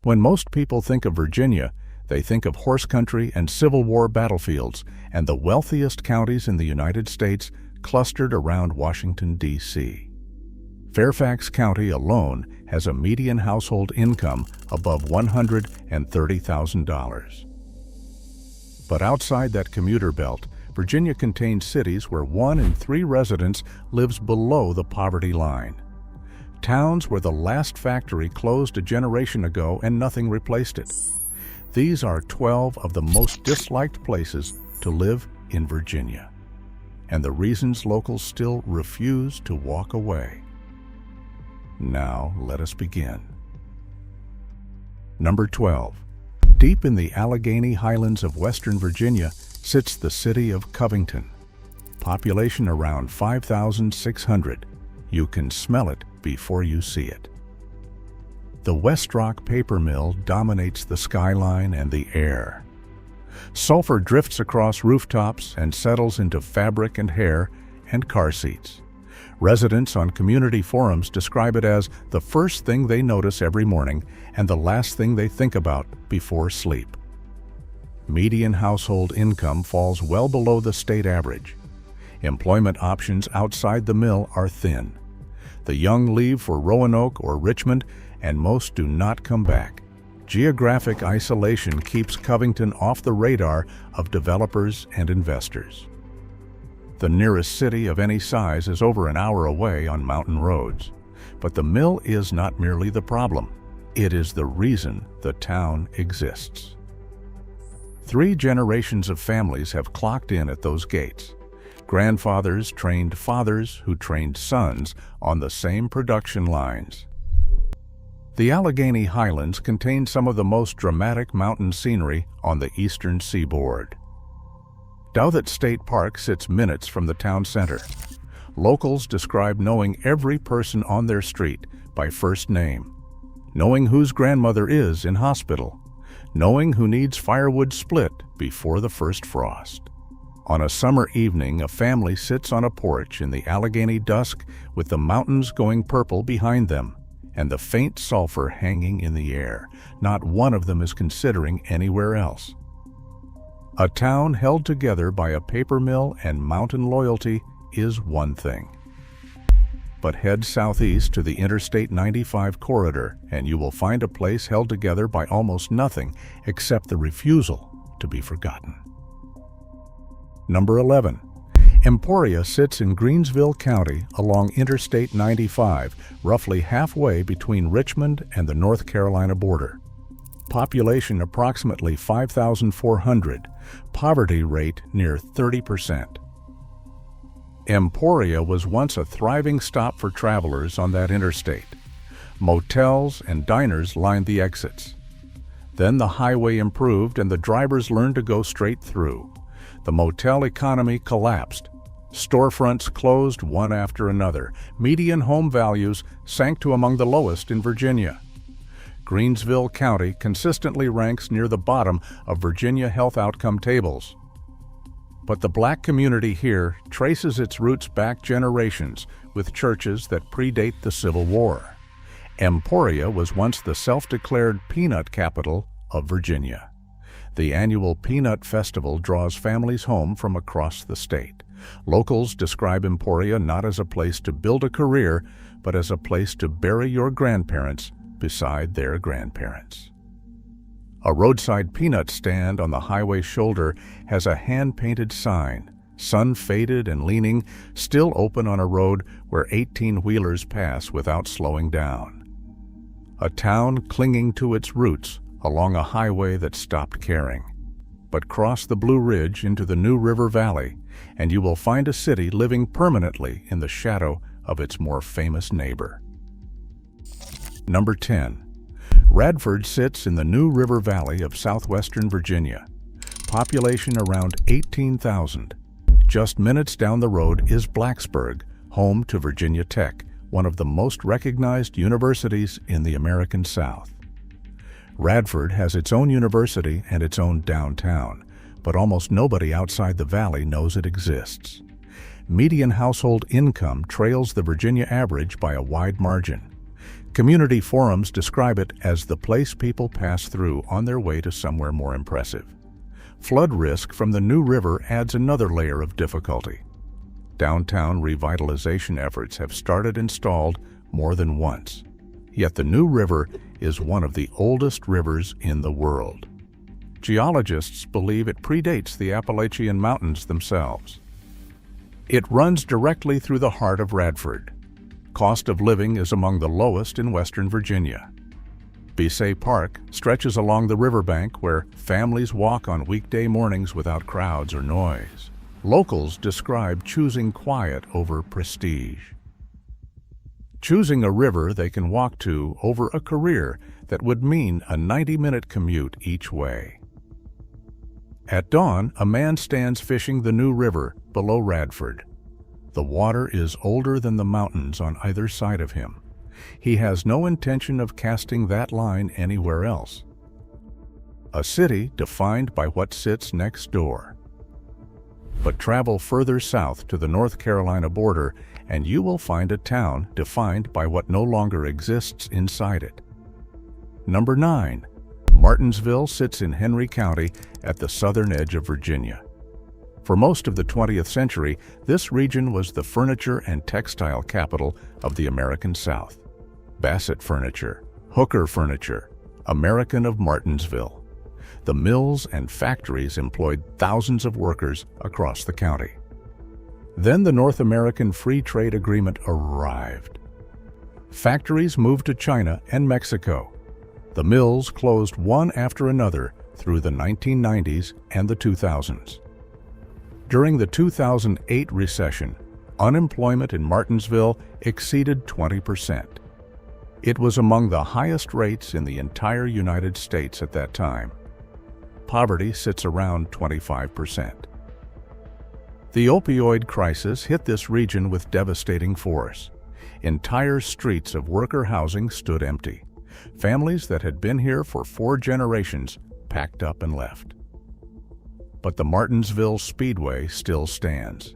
When most people think of Virginia, they think of horse country and Civil War battlefields and the wealthiest counties in the United States clustered around Washington, D.C. Fairfax County alone has a median household income above $130,000. But outside that commuter belt, Virginia contains cities where 1 in 3 residents lives below the poverty line. Towns where the last factory closed a generation ago and nothing replaced it. These are 12 of the most disliked places to live in Virginia, and the reasons locals still refuse to walk away. Now, let us begin. Number 12. Deep in the Alleghany Highlands of Western Virginia sits the city of Covington. Population around 5,600. You can smell it before you see it. The West Rock paper mill dominates the skyline and the air. Sulphur drifts across rooftops and settles into fabric and hair and car seats. Residents on community forums describe it as the first thing they notice every morning and the last thing they think about before sleep. Median household income falls well below the state average. Employment options outside the mill are thin. The young leave for Roanoke or Richmond, and most do not come back. Geographic isolation keeps Covington off the radar of developers and investors. The nearest city of any size is over an hour away on mountain roads. But the mill is not merely the problem. It is the reason the town exists. 3 generations of families have clocked in at those gates. Grandfathers trained fathers who trained sons on the same production lines. The Alleghany Highlands contain some of the most dramatic mountain scenery on the eastern seaboard. Douthit State Park sits minutes from the town center. Locals describe knowing every person on their street by first name, knowing whose grandmother is in hospital, knowing who needs firewood split before the first frost. On a summer evening, a family sits on a porch in the Alleghany dusk with the mountains going purple behind them and the faint sulphur hanging in the air. Not one of them is considering anywhere else. A town held together by a paper mill and mountain loyalty is one thing. But head southeast to the Interstate 95 corridor and you will find a place held together by almost nothing except the refusal to be forgotten. Number 11. Emporia sits in Greensville County along Interstate 95, roughly halfway between Richmond and the North Carolina border. Population approximately 5,400, poverty rate near 30%. Emporia was once a thriving stop for travelers on that interstate. Motels and diners lined the exits. Then the highway improved and the drivers learned to go straight through. The motel economy collapsed. Storefronts closed one after another. Median home values sank to among the lowest in Virginia. Greensville County consistently ranks near the bottom of Virginia health outcome tables. But the black community here traces its roots back generations with churches that predate the Civil War. Emporia was once the self-declared peanut capital of Virginia. The annual Peanut Festival draws families home from across the state. Locals describe Emporia not as a place to build a career, but as a place to bury your grandparents beside their grandparents. A roadside peanut stand on the highway shoulder has a hand-painted sign, sun-faded and leaning, still open on a road where 18-wheelers pass without slowing down. A town clinging to its roots along a highway that stopped caring. But cross the Blue Ridge into the New River Valley, and you will find a city living permanently in the shadow of its more famous neighbor. Number 10. Radford sits in the New River Valley of southwestern Virginia. Population around 18,000. Just minutes down the road is Blacksburg, home to Virginia Tech, one of the most recognized universities in the American South. Radford has its own university and its own downtown, but almost nobody outside the valley knows it exists. Median household income trails the Virginia average by a wide margin. Community forums describe it as the place people pass through on their way to somewhere more impressive. Flood risk from the new river adds another layer of difficulty. Downtown revitalization efforts have started and stalled more than once. Yet the new river is one of the oldest rivers in the world. Geologists believe it predates the Appalachian Mountains themselves. It runs directly through the heart of Radford. Cost of living is among the lowest in Western Virginia. Bissay Park stretches along the riverbank where families walk on weekday mornings without crowds or noise. Locals describe choosing quiet over prestige. Choosing a river they can walk to over a career that would mean a 90-minute commute each way. At dawn, a man stands fishing the new river below Radford. The water is older than the mountains on either side of him. He has no intention of casting that line anywhere else. A city defined by what sits next door. But travel further south to the North Carolina border and you will find a town defined by what no longer exists inside it. Number 9. Martinsville sits in Henry County at the southern edge of Virginia. For most of the 20th century, this region was the furniture and textile capital of the American South. Bassett Furniture, Hooker Furniture, American of Martinsville. The mills and factories employed thousands of workers across the county. Then the North American Free Trade Agreement arrived. Factories moved to China and Mexico. The mills closed one after another through the 1990s and the 2000s. During the 2008 recession, unemployment in Martinsville exceeded 20%. It was among the highest rates in the entire United States at that time. Poverty sits around 25%. The opioid crisis hit this region with devastating force. Entire streets of worker housing stood empty. Families that had been here for 4 generations packed up and left. But the Martinsville Speedway still stands.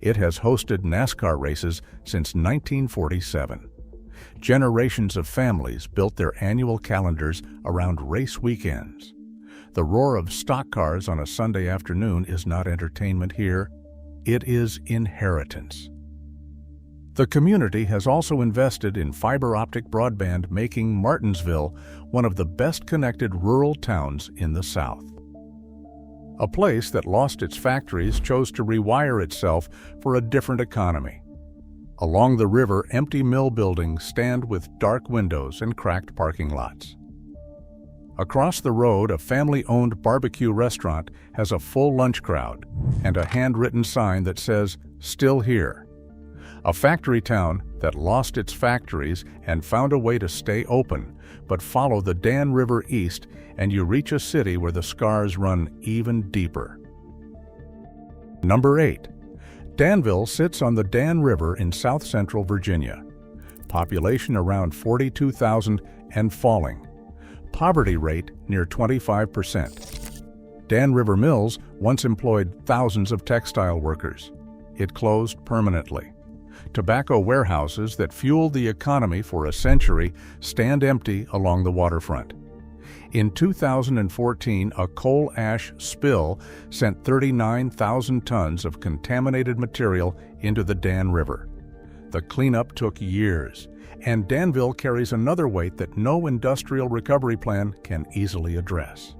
It has hosted NASCAR races since 1947. Generations of families built their annual calendars around race weekends. The roar of stock cars on a Sunday afternoon is not entertainment here. It is inheritance. The community has also invested in fiber optic broadband, making Martinsville one of the best-connected rural towns in the South. A place that lost its factories chose to rewire itself for a different economy. Along the river, empty mill buildings stand with dark windows and cracked parking lots. Across the road, a family-owned barbecue restaurant has a full lunch crowd and a handwritten sign that says, "Still here." A factory town that lost its factories and found a way to stay open, but follow the Dan River east and you reach a city where the scars run even deeper. Number 8. Danville sits on the Dan River in south-central Virginia. Population around 42,000 and falling. Poverty rate near 25%. Dan River Mills once employed thousands of textile workers. It closed permanently. Tobacco warehouses that fueled the economy for a century stand empty along the waterfront. In 2014, a coal ash spill sent 39,000 tons of contaminated material into the Dan River. The cleanup took years, and Danville carries another weight that no industrial recovery plan can easily address.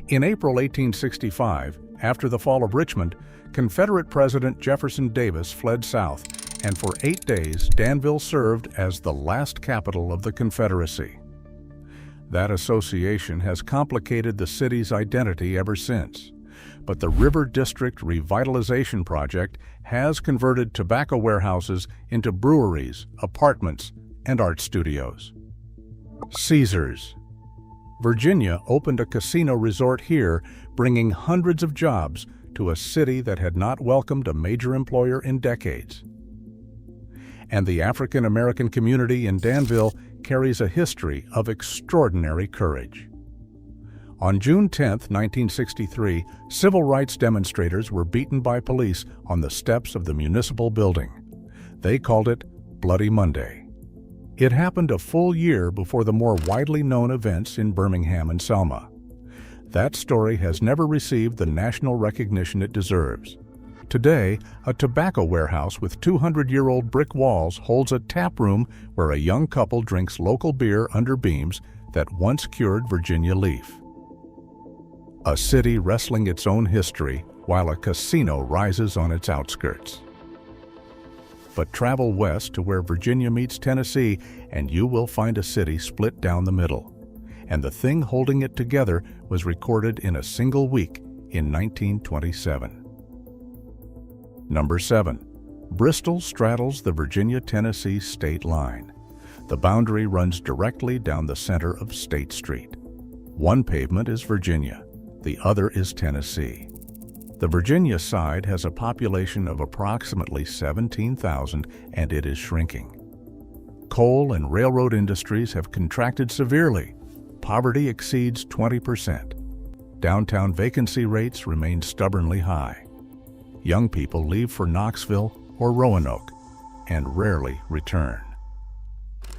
In April 1865, after the fall of Richmond, Confederate President Jefferson Davis fled south, and for 8 days Danville served as the last capital of the Confederacy. That association has complicated the city's identity ever since, but the River District Revitalization Project has converted tobacco warehouses into breweries, apartments, and art studios. Caesars. Virginia opened a casino resort here, bringing hundreds of jobs to a city that had not welcomed a major employer in decades. And the African American community in Danville carries a history of extraordinary courage. On June 10, 1963, civil rights demonstrators were beaten by police on the steps of the municipal building. They called it Bloody Monday. It happened a full year before the more widely known events in Birmingham and Selma. That story has never received the national recognition it deserves. Today, a tobacco warehouse with 200-year-old brick walls holds a tap room where a young couple drinks local beer under beams that once cured Virginia leaf. A city wrestling its own history while a casino rises on its outskirts. But travel west to where Virginia meets Tennessee and you will find a city split down the middle. And the thing holding it together was recorded in a single week in 1927. Number 7. Bristol straddles the Virginia-Tennessee state line. The boundary runs directly down the center of State Street. One pavement is Virginia, the other is Tennessee. The Virginia side has a population of approximately 17,000 and it is shrinking. Coal and railroad industries have contracted severely. Poverty exceeds 20%. Downtown vacancy rates remain stubbornly high. Young people leave for Knoxville or Roanoke and rarely return.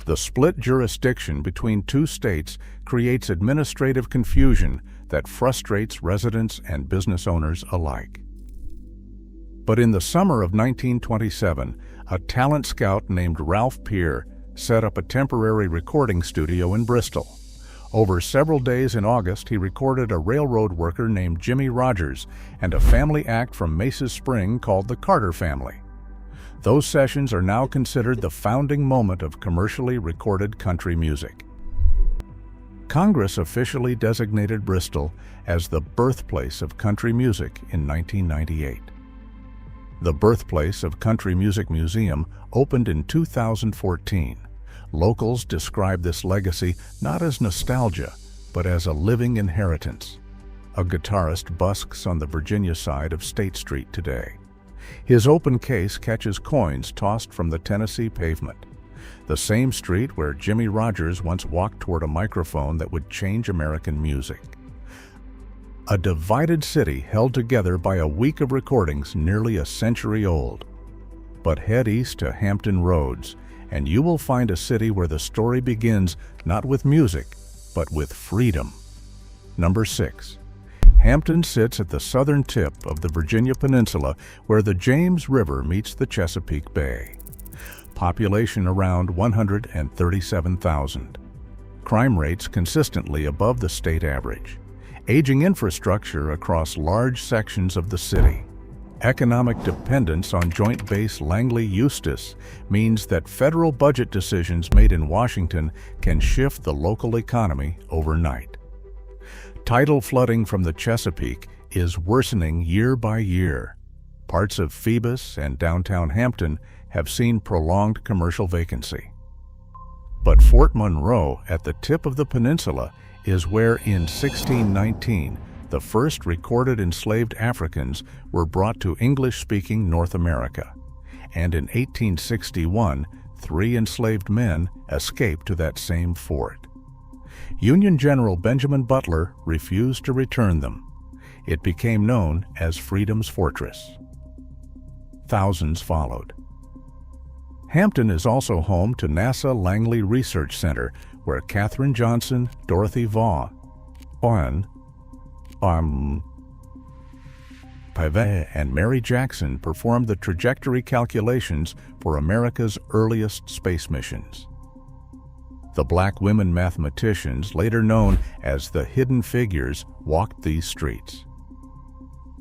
The split jurisdiction between two states creates administrative confusion that frustrates residents and business owners alike. But in the summer of 1927, a talent scout named Ralph Peer set up a temporary recording studio in Bristol. Over several days in August, he recorded a railroad worker named Jimmy Rogers and a family act from Mace's Spring called the Carter Family. Those sessions are now considered the founding moment of commercially recorded country music. Congress officially designated Bristol as the birthplace of country music in 1998. The Birthplace of Country Music Museum opened in 2014. Locals describe this legacy not as nostalgia, but as a living inheritance. A guitarist busks on the Virginia side of State Street today. His open case catches coins tossed from the Tennessee pavement, the same street where Jimmy Rogers once walked toward a microphone that would change American music. A divided city held together by a week of recordings nearly a century old. But head east to Hampton Roads, and you will find a city where the story begins not with music, but with freedom. Number 6. Hampton sits at the southern tip of the Virginia Peninsula where the James River meets the Chesapeake Bay. Population around 137,000. Crime rates consistently above the state average. Aging infrastructure across large sections of the city. Economic dependence on Joint Base Langley-Eustis means that federal budget decisions made in Washington can shift the local economy overnight. Tidal flooding from the Chesapeake is worsening year by year. Parts of Phoebus and downtown Hampton have seen prolonged commercial vacancy. But Fort Monroe, at the tip of the peninsula, is where in 1619 the first recorded enslaved Africans were brought to English-speaking North America, and in 1861 3 enslaved men escaped to that same fort. Union General Benjamin Butler refused to return them. It became known as Freedom's Fortress. Thousands followed. Hampton is also home to NASA Langley Research Center, where Katherine Johnson, Dorothy Vaughan, and Mary Jackson performed the trajectory calculations for America's earliest space missions. The black women mathematicians, later known as the Hidden Figures, walked these streets.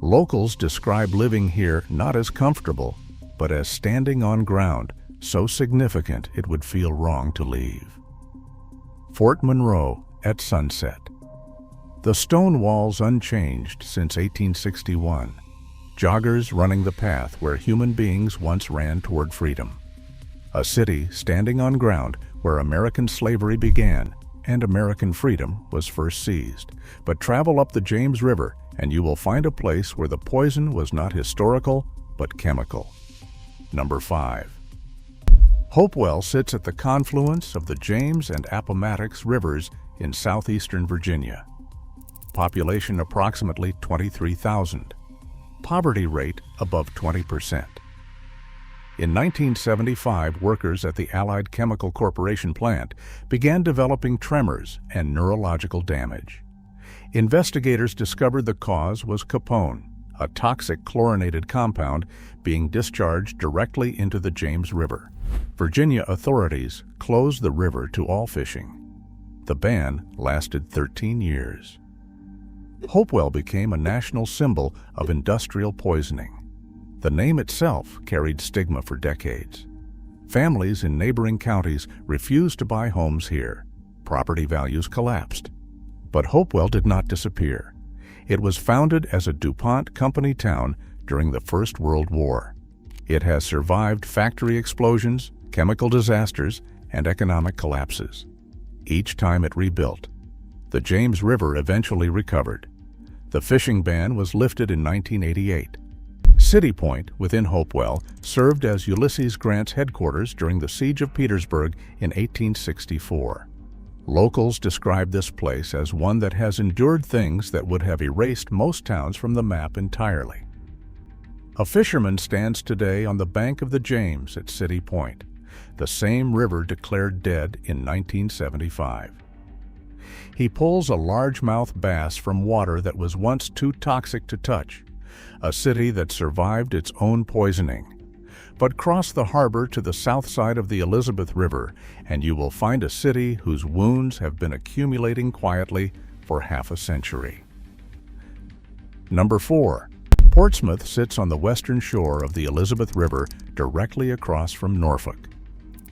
Locals describe living here not as comfortable, but as standing on ground so significant it would feel wrong to leave. Fort Monroe at sunset. The stone walls unchanged since 1861. Joggers running the path where human beings once ran toward freedom. A city standing on ground where American slavery began and American freedom was first seized. But travel up the James River and you will find a place where the poison was not historical but chemical. Number 5. Hopewell sits at the confluence of the James and Appomattox rivers in southeastern Virginia. Population approximately 23,000. Poverty rate above 20%. In 1975, workers at the Allied Chemical Corporation plant began developing tremors and neurological damage. Investigators discovered the cause was capone, a toxic chlorinated compound being discharged directly into the James River. Virginia authorities closed the river to all fishing. The ban lasted 13 years. Hopewell became a national symbol of industrial poisoning. The name itself carried stigma for decades. Families in neighboring counties refused to buy homes here. Property values collapsed. But Hopewell did not disappear. It was founded as a DuPont company town during the First World War. It has survived factory explosions, chemical disasters, and economic collapses. Each time it rebuilt. The James River eventually recovered. The fishing ban was lifted in 1988. City Point, within Hopewell, served as Ulysses Grant's headquarters during the Siege of Petersburg in 1864. Locals describe this place as one that has endured things that would have erased most towns from the map entirely. A fisherman stands today on the bank of the James at City Point, the same river declared dead in 1975. He pulls a largemouth bass from water that was once too toxic to touch, a city that survived its own poisoning. But cross the harbor to the south side of the Elizabeth River, and you will find a city whose wounds have been accumulating quietly for half a century. Number 4. Portsmouth sits on the western shore of the Elizabeth River, directly across from Norfolk.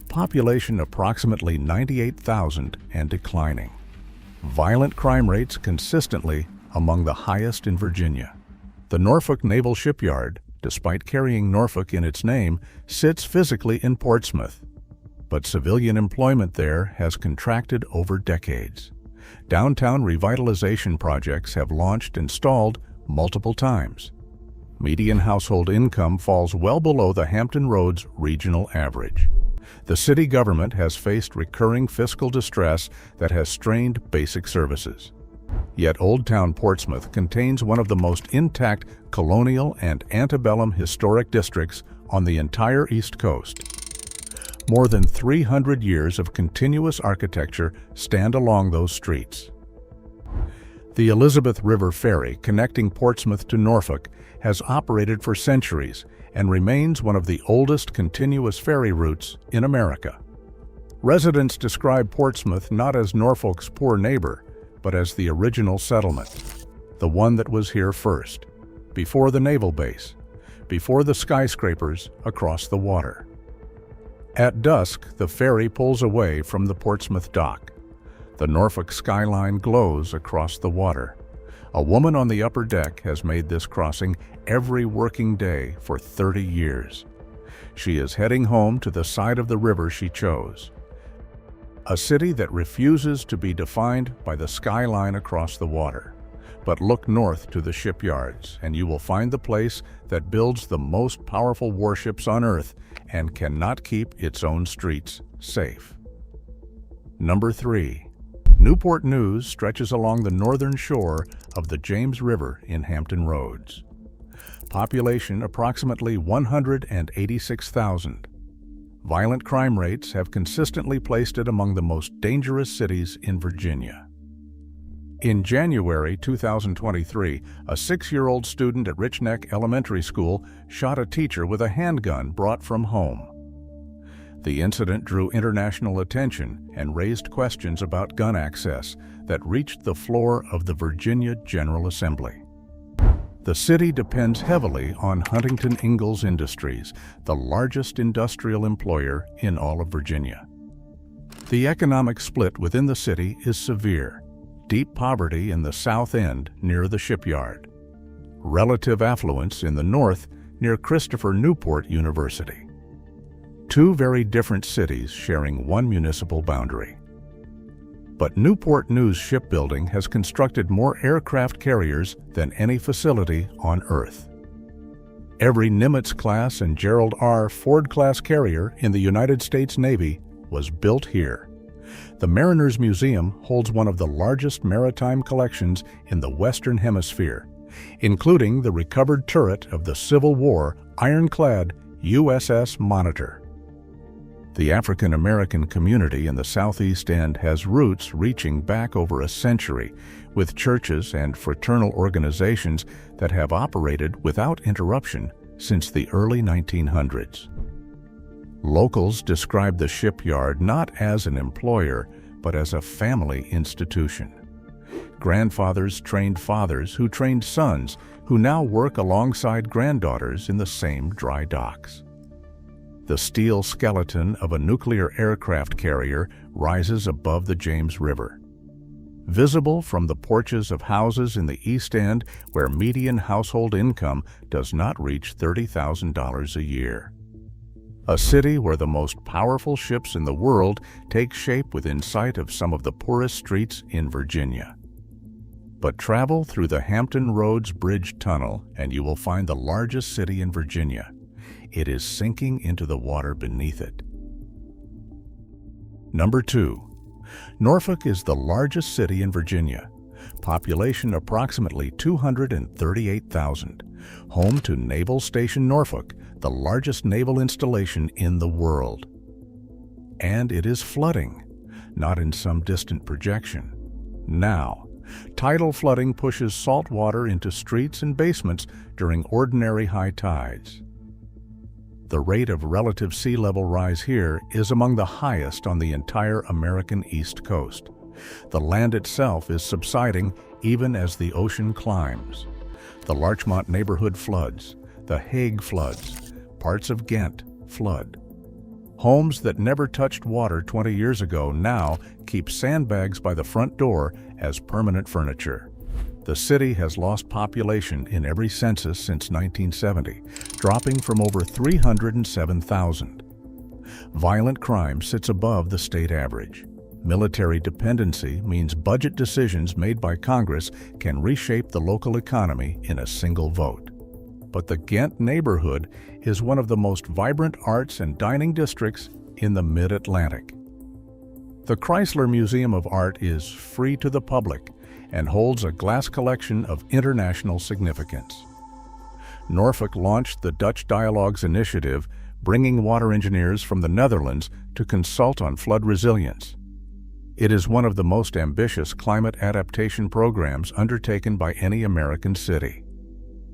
Population approximately 98,000 and declining. Violent crime rates consistently among the highest in Virginia. The Norfolk Naval Shipyard, despite carrying Norfolk in its name, sits physically in Portsmouth. But civilian employment there has contracted over decades. Downtown revitalization projects have launched and stalled multiple times. Median household income falls well below the Hampton Roads regional average. The city government has faced recurring fiscal distress that has strained basic services. Yet Old Town Portsmouth contains one of the most intact colonial and antebellum historic districts on the entire East Coast. More than 300 years of continuous architecture stand along those streets. The Elizabeth River Ferry connecting Portsmouth to Norfolk has operated for centuries and remains one of the oldest continuous ferry routes in America. Residents describe Portsmouth not as Norfolk's poor neighbor, but as the original settlement, the one that was here first, before the naval base, before the skyscrapers across the water. At dusk, the ferry pulls away from the Portsmouth dock. The Norfolk skyline glows across the water. A woman on the upper deck has made this crossing every working day for 30 years. She is heading home to the side of the river she chose. A city that refuses to be defined by the skyline across the water. But look north to the shipyards, and you will find the place that builds the most powerful warships on Earth and cannot keep its own streets safe. Number 3. Newport News stretches along the northern shore of the James River in Hampton Roads. Population approximately 186,000. Violent crime rates have consistently placed it among the most dangerous cities in Virginia. In January 2023, a 6-year-old student at Rich Neck Elementary School shot a teacher with a handgun brought from home. The incident drew international attention and raised questions about gun access that reached the floor of the Virginia General Assembly. The city depends heavily on Huntington Ingalls Industries, the largest industrial employer in all of Virginia. The economic split within the city is severe. Deep poverty in the south end near the shipyard. Relative affluence in the north near Christopher Newport University. Two very different cities sharing one municipal boundary. But Newport News Shipbuilding has constructed more aircraft carriers than any facility on Earth. Every Nimitz-class and Gerald R. Ford-class carrier in the United States Navy was built here. The Mariners Museum holds one of the largest maritime collections in the Western Hemisphere, including the recovered turret of the Civil War ironclad USS Monitor. The African American community in the Southeast End has roots reaching back over a century, with churches and fraternal organizations that have operated without interruption since the early 1900s. Locals describe the shipyard not as an employer, but as a family institution. Grandfathers trained fathers who trained sons who now work alongside granddaughters in the same dry docks. The steel skeleton of a nuclear aircraft carrier rises above the James River. Visible from the porches of houses in the East End where median household income does not reach $30,000 a year. A city where the most powerful ships in the world take shape within sight of some of the poorest streets in Virginia. But travel through the Hampton Roads Bridge Tunnel and you will find the largest city in Virginia. It is sinking into the water beneath it. Number 2. Norfolk is the largest city in Virginia. Population approximately 238,000. Home to Naval Station Norfolk, the largest naval installation in the world. And it is flooding, not in some distant projection. Now, tidal flooding pushes salt water into streets and basements during ordinary high tides. The rate of relative sea level rise here is among the highest on the entire American East Coast. The land itself is subsiding even as the ocean climbs. The Larchmont neighborhood floods, the Hague floods, parts of Ghent flood. Homes that never touched water 20 years ago now keep sandbags by the front door as permanent furniture. The city has lost population in every census since 1970, dropping from over 307,000. Violent crime sits above the state average. Military dependency means budget decisions made by Congress can reshape the local economy in a single vote. But the Ghent neighborhood is one of the most vibrant arts and dining districts in the Mid-Atlantic. The Chrysler Museum of Art is free to the public and holds a glass collection of international significance. Norfolk launched the Dutch Dialogues Initiative, bringing water engineers from the Netherlands to consult on flood resilience. It is one of the most ambitious climate adaptation programs undertaken by any American city.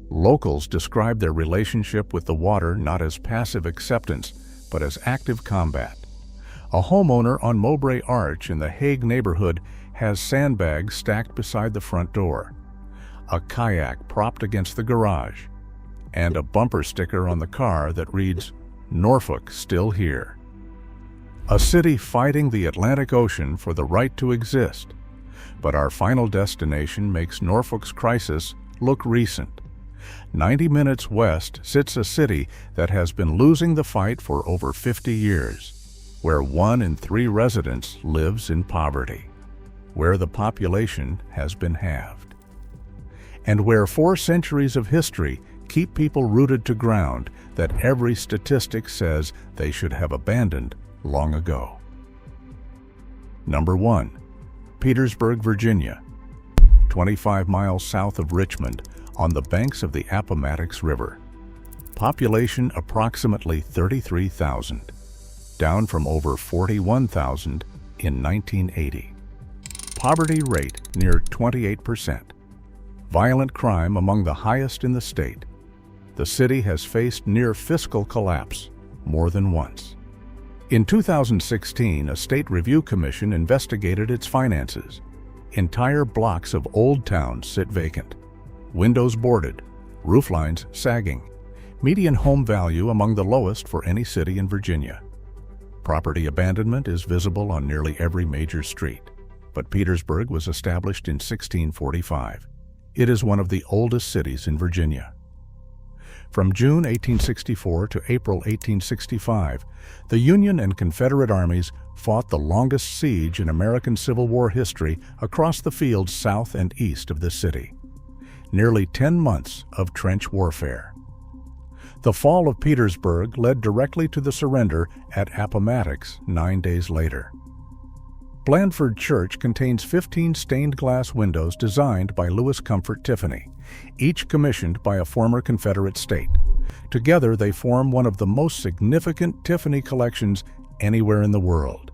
Locals describe their relationship with the water not as passive acceptance, but as active combat. A homeowner on Mowbray Arch in the Hague neighborhood has sandbags stacked beside the front door, a kayak propped against the garage, and a bumper sticker on the car that reads, "Norfolk still here." A city fighting the Atlantic Ocean for the right to exist. But our final destination makes Norfolk's crisis look recent. 90 minutes west sits a city that has been losing the fight for over 50 years, where 1 in 3 residents lives in poverty, where the population has been halved, and where 4 centuries of history keep people rooted to ground that every statistic says they should have abandoned long ago. Number 1. Petersburg, Virginia, 25 miles south of Richmond, on the banks of the Appomattox River. Population approximately 33,000, down from over 41,000 in 1980. Poverty rate near 28%. Violent crime among the highest in the state. The city has faced near fiscal collapse more than once. In 2016, a state review commission investigated its finances. Entire blocks of old towns sit vacant. Windows boarded, rooflines sagging, median home value among the lowest for any city in Virginia. Property abandonment is visible on nearly every major street, but Petersburg was established in 1645. It is one of the oldest cities in Virginia. From June 1864 to April 1865, the Union and Confederate armies fought the longest siege in American Civil War history across the fields south and east of the city. Nearly 10 months of trench warfare. The fall of Petersburg led directly to the surrender at Appomattox 9 days later. Blandford Church contains 15 stained glass windows designed by Louis Comfort Tiffany, each commissioned by a former Confederate state. Together, they form one of the most significant Tiffany collections anywhere in the world.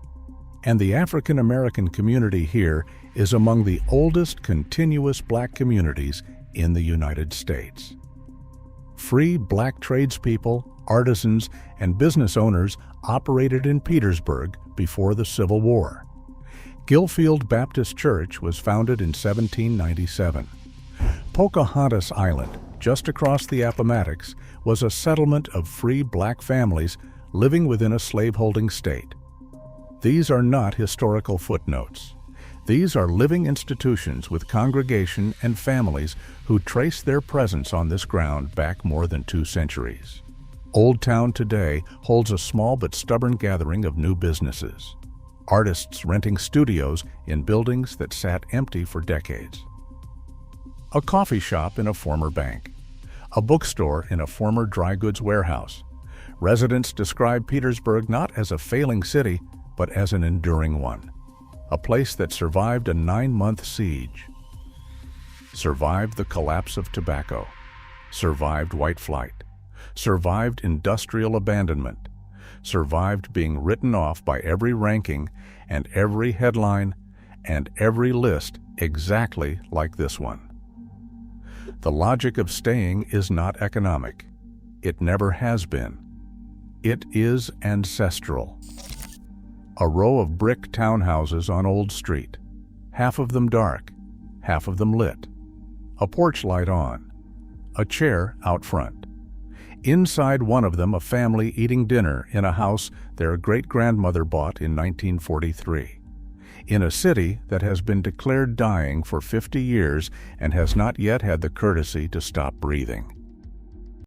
And the African American community here is among the oldest continuous black communities in the United States. Free black tradespeople, artisans, and business owners operated in Petersburg before the Civil War. Gilfield Baptist Church was founded in 1797. Pocahontas Island, just across the Appomattox, was a settlement of free black families living within a slaveholding state. These are not historical footnotes. These are living institutions with congregation and families who trace their presence on this ground back more than 2 centuries. Old Town today holds a small but stubborn gathering of new businesses. Artists renting studios in buildings that sat empty for decades. A coffee shop in a former bank. A bookstore in a former dry goods warehouse. Residents describe Petersburg not as a failing city, but as an enduring one. A place that survived a 9-month siege. Survived the collapse of tobacco. Survived white flight. Survived industrial abandonment. Survived being written off by every ranking and every headline and every list exactly like this one. The logic of staying is not economic. It never has been. It is ancestral. A row of brick townhouses on Old Street, half of them dark, half of them lit. A porch light on. A chair out front. Inside one of them, a family eating dinner in a house their great-grandmother bought in 1943. In a city that has been declared dying for 50 years and has not yet had the courtesy to stop breathing.